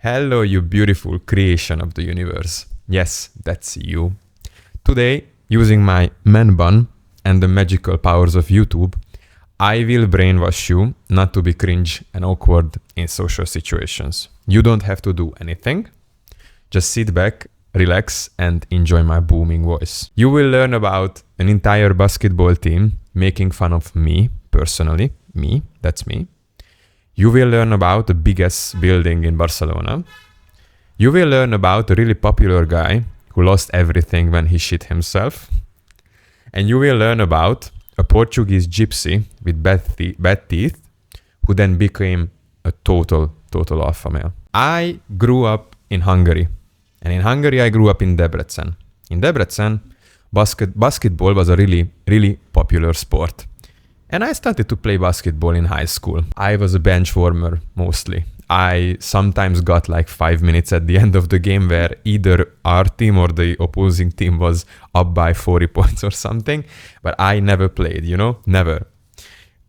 Hello, you beautiful creation of the universe. Yes, that's you. Today, using my man bun and the magical powers of YouTube, I will brainwash you not to be cringe and awkward in social situations. You don't have to do anything. Just sit back, relax, and enjoy my booming voice. You will learn about an entire basketball team making fun of me, personally. Me, that's me. You will learn about the biggest building in Barcelona. You will learn about a really popular guy who lost everything when he shit himself. And you will learn about a Portuguese gypsy with bad teeth who then became a total alpha male. I grew up in Hungary. And in Hungary, I grew up in Debrecen. In Debrecen, basketball was a really popular sport. And I started to play basketball in high school. I was a bench warmer mostly. I sometimes got like 5 minutes at the end of the game where either our team or the opposing team was up by 40 points or something. But I never played, never.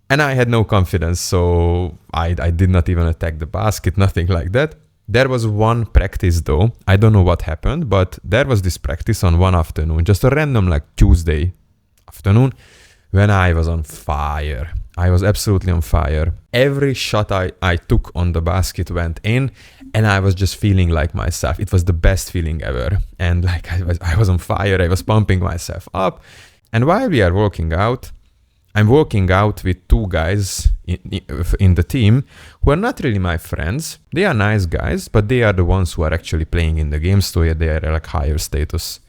And I had no confidence, so I did not even attack the basket, nothing like that. There was one practice though. I don't know what happened, but there was this practice on one afternoon, just a random like Tuesday afternoon, when I was on fire. I was absolutely on fire. Every shot I took on the basket went in, and I was just feeling like myself. It was the best feeling ever. And like I was on fire. I was pumping myself up. And while we are working out, I'm working out with two guys in the team who are not really my friends. They are nice guys, but they are the ones who are actually playing in the game, so they are like higher status.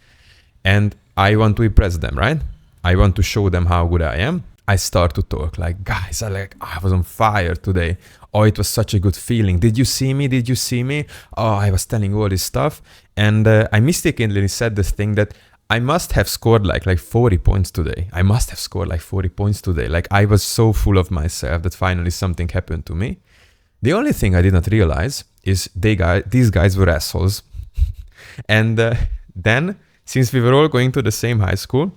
And I want to impress them, right? I want to show them how good I am. I start to talk like, guys, I was on fire today. Oh, it was such a good feeling. Did you see me? Did you see me? Oh, I was telling all this stuff. And I mistakenly said this thing that I must have scored like 40 points today. I must have scored like 40 points today. Like I was so full of myself that finally something happened to me. The only thing I did not realize is these guys were assholes. And then, since we were all going to the same high school,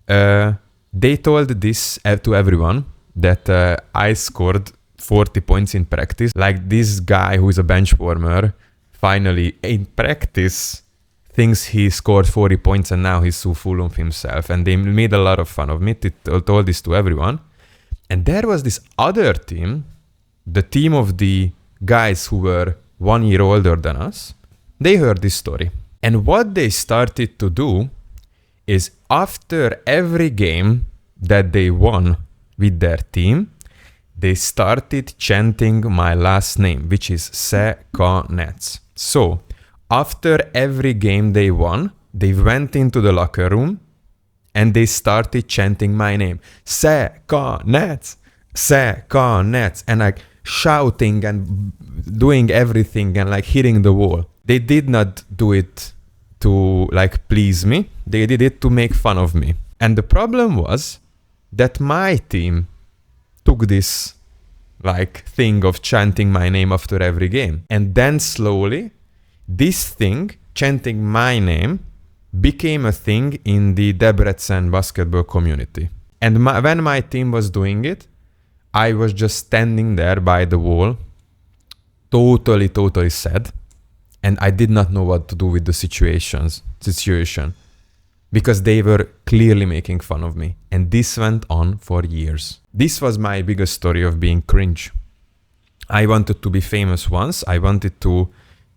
they told this to everyone that I scored 40 points in practice. Like this guy who is a bench warmer, finally in practice thinks he scored 40 points and now he's so full of himself. And they made a lot of fun of me. They told this to everyone. And there was this other team, the team of the guys who were 1 year older than us. They heard this story. And what they started to do is after every game that they won with their team, they started chanting my last name, which is Sekanets. So after every game they won, they went into the locker room and they started chanting my name. Sekanets, Sekanets, and like shouting and doing everything and like hitting the wall. They did not do it to like please me. They did it to make fun of me. And the problem was that my team took this like thing of chanting my name after every game. And then slowly this thing, chanting my name, became a thing in the Debrecen basketball community. And when my team was doing it, I was just standing there by the wall, totally sad. And I did not know what to do with the situation, because they were clearly making fun of me. And this went on for years. This was my biggest story of being cringe. I wanted to be famous once. I wanted to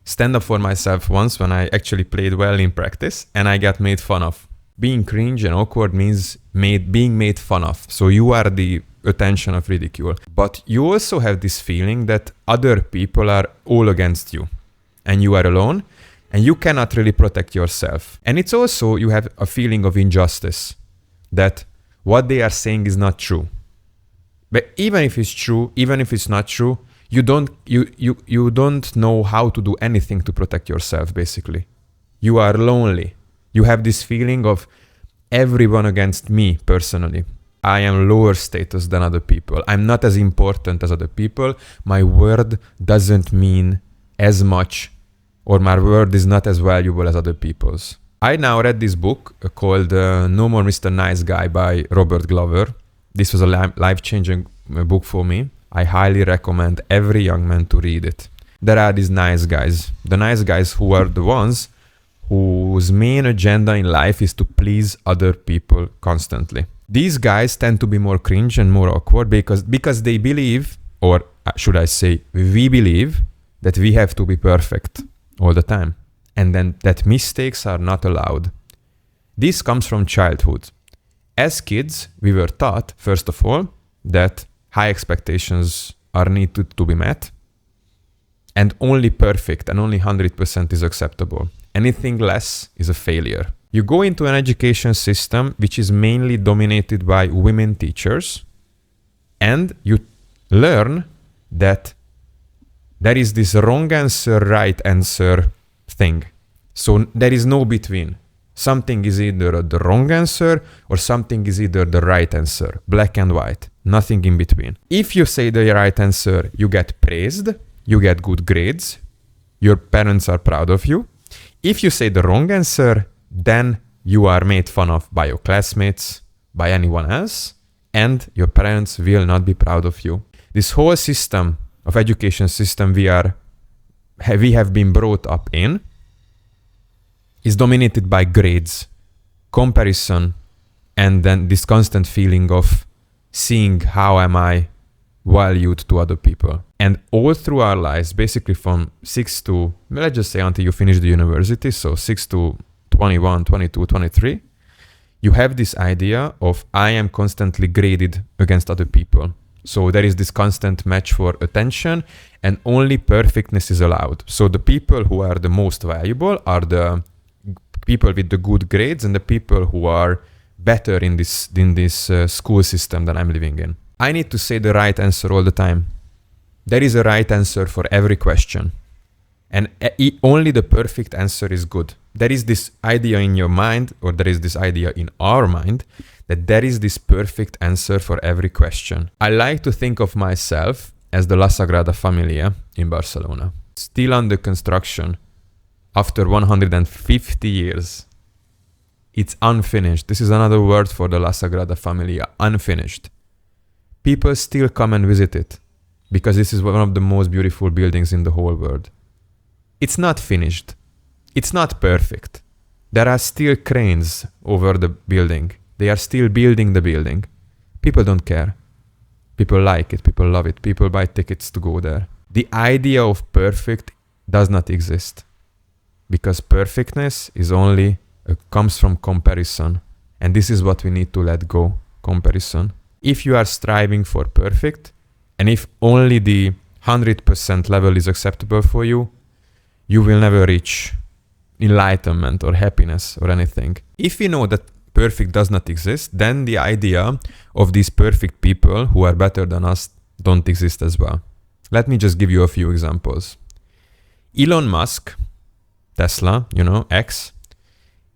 stand up for myself once when I actually played well in practice and I got made fun of. Being cringe and awkward means being made fun of. So you are the attention of ridicule. But you also have this feeling that other people are all against you. And you are alone, and you cannot really protect yourself. And it's also, you have a feeling of injustice, that what they are saying is not true. But even if it's true, even if it's not true, you don't know how to do anything to protect yourself, basically. You are lonely. You have this feeling of everyone against me, personally. I am lower status than other people. I'm not as important as other people. My word doesn't mean as much, or my word is not as valuable as other people's. I now read this book called No More Mr. Nice Guy by Robert Glover. This was a life-changing book for me. I highly recommend every young man to read it. there are these nice guys. The nice guys who are the ones whose main agenda in life is to please other people constantly. These guys tend to be more cringe and more awkward because they believe, or should I say, we believe that we have to be perfect all the time, and then that mistakes are not allowed. This comes from childhood. As kids, we were taught, first of all, that high expectations are needed to be met, and only perfect and only 100% is acceptable. Anything less is a failure. You go into an education system which is mainly dominated by women teachers, and you learn that there is this wrong answer, right answer thing. So there is no between. Something is either the wrong answer or something is either the right answer. Black and white. Nothing in between. If you say the right answer, you get praised, you get good grades, your parents are proud of you. If you say the wrong answer, then you are made fun of by your classmates, by anyone else, and your parents will not be proud of you. This whole system of education system we have been brought up in is dominated by grades, comparison, and then this constant feeling of seeing how am I valued to other people. And all through our lives, basically from 6 to, let's just say until you finish the university, so 6 to 21, 22, 23, you have this idea of I am constantly graded against other people. So there is this constant match for attention and only perfectness is allowed. So the people who are the most valuable are the people with the good grades and the people who are better in this school system that I'm living in. I need to say the right answer all the time. There is a right answer for every question. And only the perfect answer is good. There is this idea in your mind, or there is this idea in our mind, that there is this perfect answer for every question. I like to think of myself as the La Sagrada Familia in Barcelona. Still under construction after 150 years. It's unfinished. This is another word for the La Sagrada Familia, unfinished. People still come and visit it because this is one of the most beautiful buildings in the whole world. It's not finished. It's not perfect. There are still cranes over the building. They are still building the building. People don't care. People like it. People love it. People buy tickets to go there. The idea of perfect does not exist because perfectness is only comes from comparison. And this is what we need to let go, comparison. If you are striving for perfect, and if only the 100% level is acceptable for you, you will never reach enlightenment or happiness or anything. If we know that perfect does not exist, then the idea of these perfect people who are better than us don't exist as well. Let me just give you a few examples. Elon Musk, Tesla, X,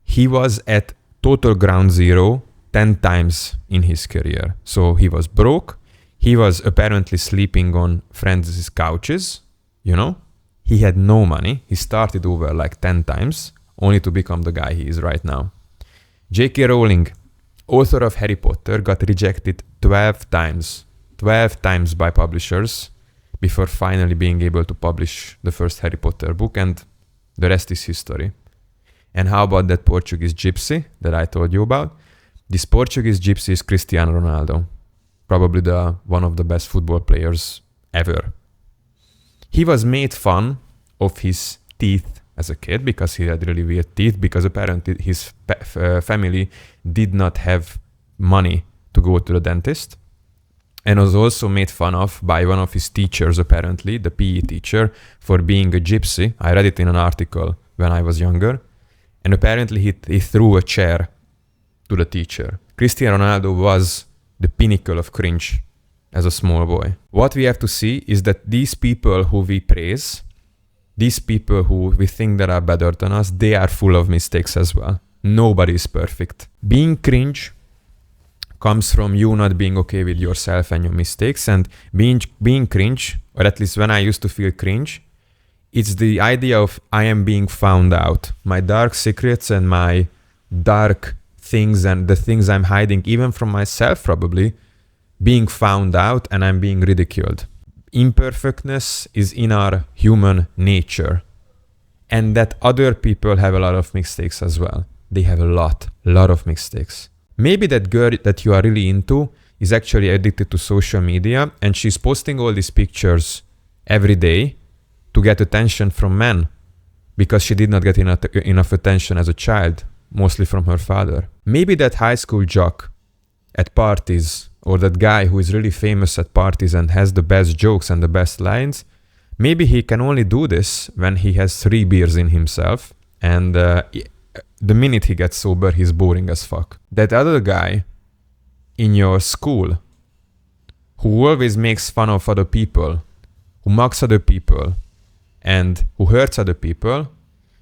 he was at total ground zero 10 times in his career. So he was broke. He was apparently sleeping on friends' couches, He had no money. He started over like 10 times, only to become the guy he is right now. J.K. Rowling, author of Harry Potter, got rejected 12 times by publishers before finally being able to publish the first Harry Potter book, and the rest is history. And how about that Portuguese gypsy that I told you about? This Portuguese gypsy is Cristiano Ronaldo, probably one of the best football players ever. He was made fun of his teeth as a kid because he had really weird teeth, because apparently his family did not have money to go to the dentist, and was also made fun of by one of his teachers, apparently, the PE teacher, for being a gypsy. I read it in an article when I was younger, and apparently he threw a chair to the teacher. Cristiano Ronaldo was the pinnacle of cringe as a small boy. What we have to see is that these people who we praise, these people who we think that are better than us, they are full of mistakes as well. Nobody is perfect. Being cringe comes from you not being okay with yourself and your mistakes, and being cringe, or at least when I used to feel cringe, it's the idea of I am being found out. My dark secrets and my dark things and the things I'm hiding, even from myself probably, being found out, and I'm being ridiculed. imperfectness is in our human nature, and that other people have a lot of mistakes as well. They have a lot of mistakes. Maybe that girl that you are really into is actually addicted to social media, and she's posting all these pictures every day to get attention from men because she did not get enough attention as a child, mostly from her father. Maybe that high school jock at parties, or that guy who is really famous at parties and has the best jokes and the best lines, maybe he can only do this when he has 3 beers in himself, and the minute he gets sober, he's boring as fuck. That other guy in your school who always makes fun of other people, who mocks other people, and who hurts other people,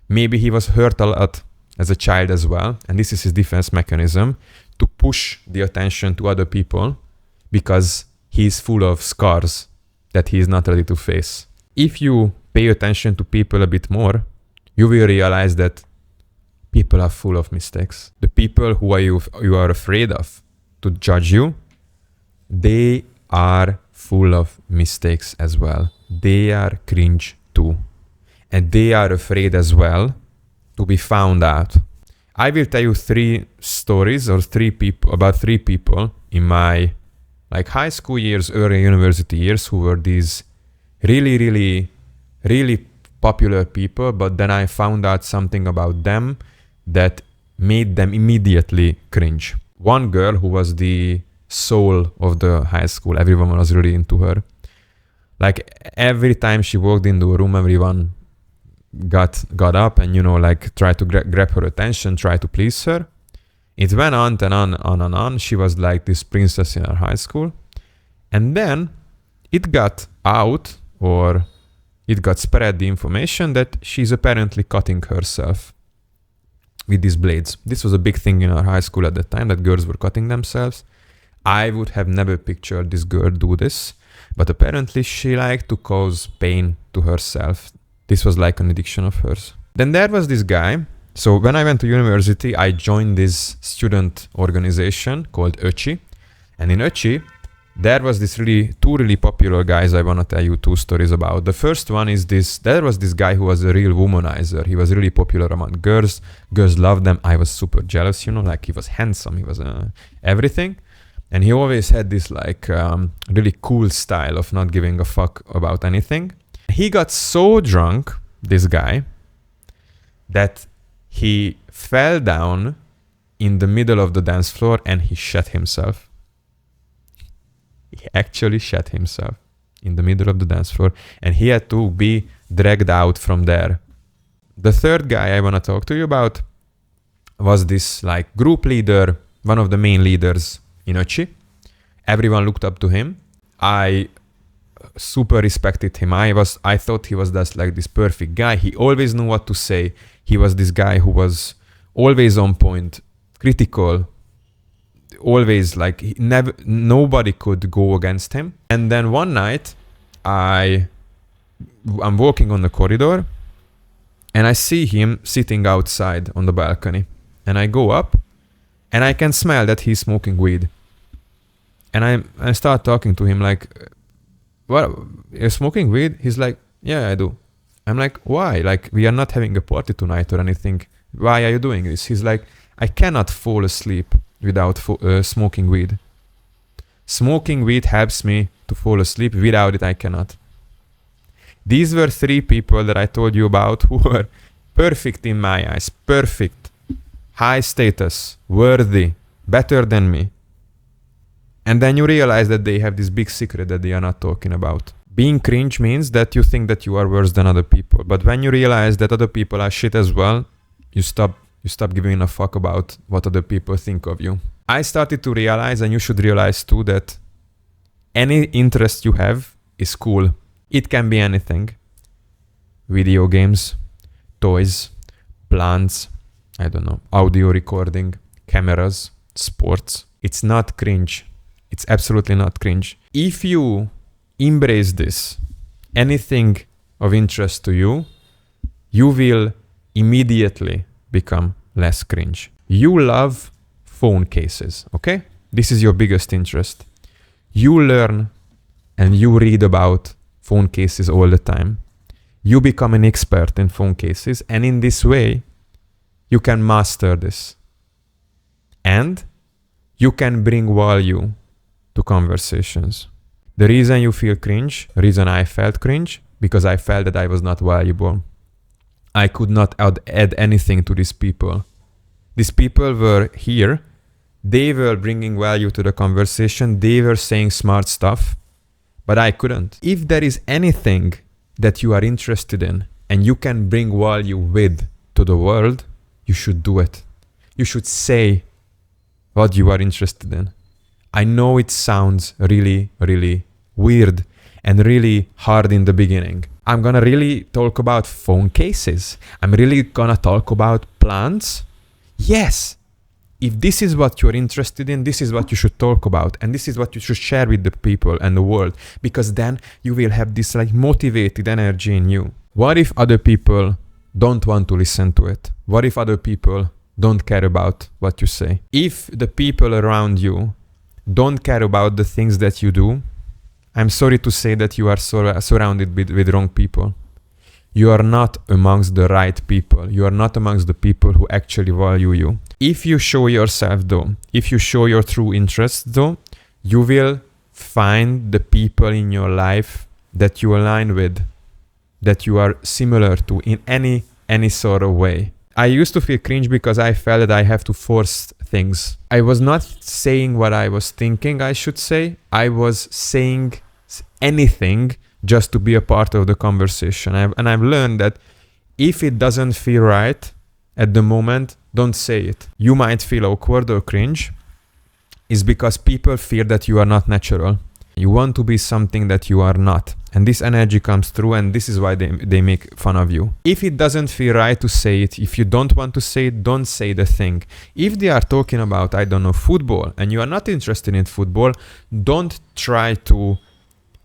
maybe he was hurt a lot as a child as well, and this is his defense mechanism to push the attention to other people because he's full of scars that he is not ready to face. If you pay attention to people a bit more, you will realize that people are full of mistakes. The people who you are afraid of to judge you, they are full of mistakes as well. They are cringe too. And they are afraid as well to be found out. I will tell you 3 stories or 3 people about 3 people in my high school years, early university years, who were these really popular people, but then I found out something about them that made them immediately cringe. One girl who was the soul of the high school, everyone was really into her. Every time she walked into a room, everyone got up and tried to grab her attention, try to please her. It went on and on. She was like this princess in our high school, and then it got out, or it got spread, the information that she's apparently cutting herself with these blades. This was a big thing in our high school at the time, that girls were cutting themselves. I would have never pictured this girl do this, but apparently she liked to cause pain to herself. This was like an addiction of hers. Then there was this guy. So when I went to university, I joined this student organization called ÖCSI. And in ÖCSI, there was this 2 really popular guys I want to tell you 2 stories about. The first one is there was this guy who was a real womanizer. He was really popular among girls. Girls loved them. I was super jealous, he was handsome. He was everything. And he always had this really cool style of not giving a fuck about anything. He got so drunk, this guy, that he fell down in the middle of the dance floor and he shat himself. He actually shat himself in the middle of the dance floor, and he had to be dragged out from there. The third guy I want to talk to you about was this group leader, one of the main leaders in ÖCSI. Everyone looked up to him. I super respected him. I thought he was just this perfect guy. He always knew what to say. He was this guy who was always on point, critical, always nobody could go against him. And then one night I'm walking on the corridor and I see him sitting outside on the balcony, and I go up and I can smell that he's smoking weed. And I start talking to him what, you're smoking weed? He's like, yeah, I do. I'm like, why? We are not having a party tonight or anything. Why are you doing this? He's like, I cannot fall asleep without smoking weed. Smoking weed helps me to fall asleep. Without it, I cannot. These were 3 people that I told you about who were perfect in my eyes. Perfect. High status. Worthy. Better than me. And then you realize that they have this big secret that they are not talking about. Being cringe means that you think that you are worse than other people. But when you realize that other people are shit as well, you stop giving a fuck about what other people think of you. I started to realize, and you should realize too, that any interest you have is cool. It can be anything. Video games, toys, plants, I don't know, audio recording, cameras, sports. It's not cringe. It's absolutely not cringe. If you embrace this, anything of interest to you, you will immediately become less cringe. You love phone cases, okay? This is your biggest interest. You learn and you read about phone cases all the time. You become an expert in phone cases, and in this way, you can master this. And you can bring value to conversations. The reason you feel cringe, the reason I felt cringe, because I felt that I was not valuable. I could not add anything to these people. These people were here. They were bringing value to the conversation. They were saying smart stuff, but I couldn't. If there is anything that you are interested in and you can bring value with to the world, you should do it. You should say what you are interested in. I know it sounds really, really weird and really hard in the beginning. I'm gonna really talk about phone cases. I'm really gonna talk about plants. Yes, if this is what you're interested in, this is what you should talk about, and this is what you should share with the people and the world, because then you will have this like motivated energy in you. What if other people don't want to listen to it? What if other people don't care about what you say? If the people around you don't care about the things that you do, I'm sorry to say that you are surrounded with wrong people. You are not amongst the right people. You are not amongst the people who actually value you. If you show yourself though, if you show your true interests though, you will find the people in your life that you align with, that you are similar to in any sort of way. I used to feel cringe because I felt that I have to force things. I was not saying what I was thinking I should say. I was saying anything just to be a part of the conversation. And I've learned that if it doesn't feel right at the moment, don't say it. You might feel awkward or cringe. It's because people fear that you are not natural. You want to be something that you are not. And this energy comes through, and this is why they make fun of you. If it doesn't feel right to say it, if you don't want to say it, don't say the thing. If they are talking about, I don't know, football, and you are not interested in football, don't try to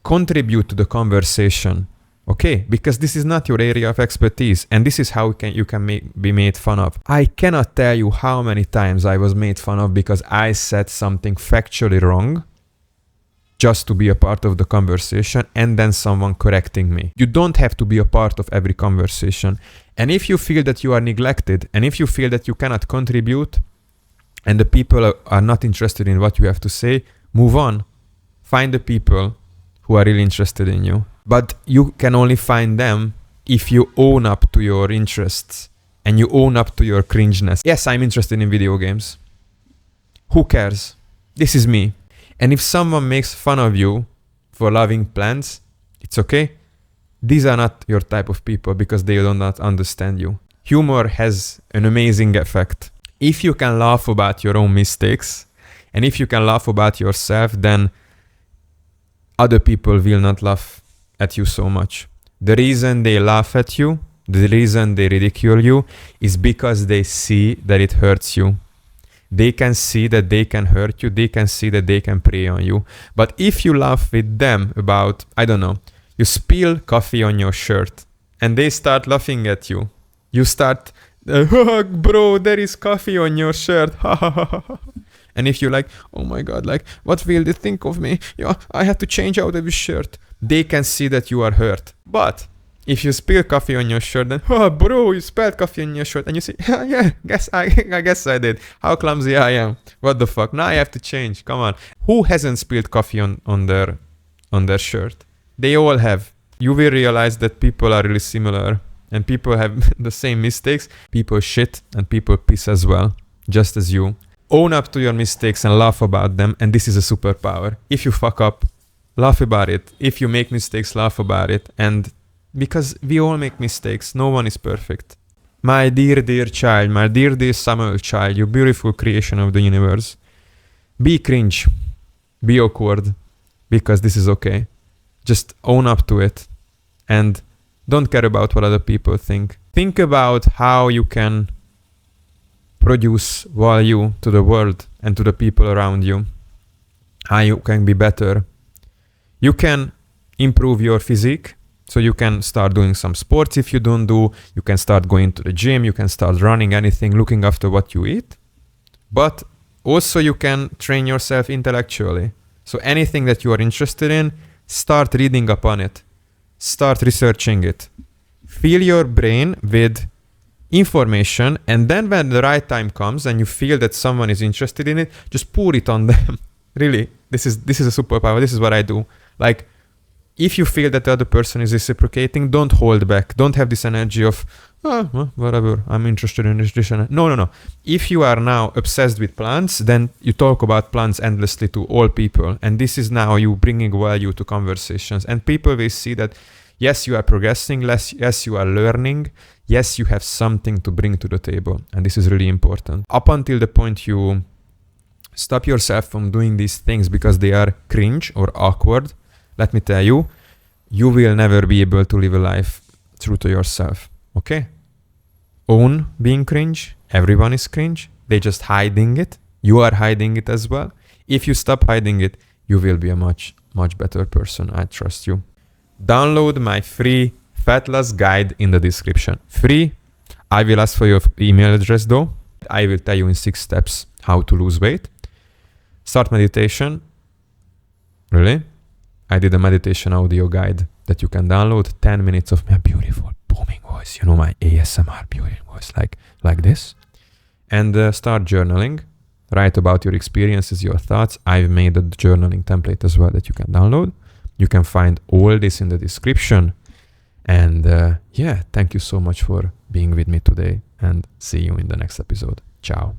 contribute to the conversation, okay? Because this is not your area of expertise, and this is how you can be made fun of. I cannot tell you how many times I was made fun of because I said something factually wrong, just to be a part of the conversation, and then someone correcting me. You don't have to be a part of every conversation. And if you feel that you are neglected, and if you feel that you cannot contribute, and the people are not interested in what you have to say, move on. Find the people who are really interested in you. But you can only find them if you own up to your interests, and you own up to your cringeness. Yes, I'm interested in video games. Who cares? This is me. And if someone makes fun of you for loving plants, it's okay. These are not your type of people because they do not understand you. Humor has an amazing effect. If you can laugh about your own mistakes, and if you can laugh about yourself, then other people will not laugh at you so much. The reason they laugh at you, the reason they ridicule you, is because they see that it hurts you. They can see that they can hurt you. They can see that they can prey on you. But if you laugh with them about, I don't know, you spill coffee on your shirt and they start laughing at you. You start, bro, there is coffee on your shirt. And if you're like, oh my God, like, what will they think of me? Yeah, I have to change out of this shirt. They can see that you are hurt. But if you spill coffee on your shirt, then, oh, bro, you spilled coffee on your shirt. And you say, yeah, I guess I did. How clumsy I am. What the fuck? Now I have to change. Come on. Who hasn't spilled coffee on their shirt? They all have. You will realize that people are really similar. And people have the same mistakes. People shit and people piss as well. Just as you. Own up to your mistakes and laugh about them. And this is a superpower. If you fuck up, laugh about it. If you make mistakes, laugh about it. And because we all make mistakes. No one is perfect. My dear, dear child, my dear, dear Samuel child, you beautiful creation of the universe. Be cringe. Be awkward. Because this is okay. Just own up to it. And don't care about what other people think. Think about how you can produce value to the world and to the people around you. How you can be better. You can improve your physique. So you can start doing some sports if you don't do. You can start going to the gym. You can start running anything, looking after what you eat. But also you can train yourself intellectually. So anything that you are interested in, start reading upon it. start researching it. Fill your brain with information, and then when the right time comes and you feel that someone is interested in it, just pour it on them. Really, this is a superpower. This is what I do. Like, if you feel that the other person is reciprocating, don't hold back. Don't have this energy of, oh, well, whatever, I'm interested in this. No. If you are now obsessed with plants, then you talk about plants endlessly to all people. And this is now you bringing value to conversations. And people will see that, yes, you are progressing. Yes, you are learning. Yes, you have something to bring to the table. And this is really important. Up until the point you stop yourself from doing these things because they are cringe or awkward, let me tell you, you will never be able to live a life true to yourself. Okay? Own being cringe. Everyone is cringe. They just hiding it. You are hiding it as well. If you stop hiding it, you will be a much, much better person. I trust you. Download my free fat loss guide in the description. Free. I will ask for your email address though. I will tell you in 6 steps how to lose weight. Start meditation. Really? I did a meditation audio guide that you can download. 10 minutes of my beautiful booming voice. You know, my ASMR beautiful voice, like this. And start journaling. Write about your experiences, your thoughts. I've made a journaling template as well that you can download. You can find all this in the description. And yeah, thank you so much for being with me today, and see you in the next episode. Ciao.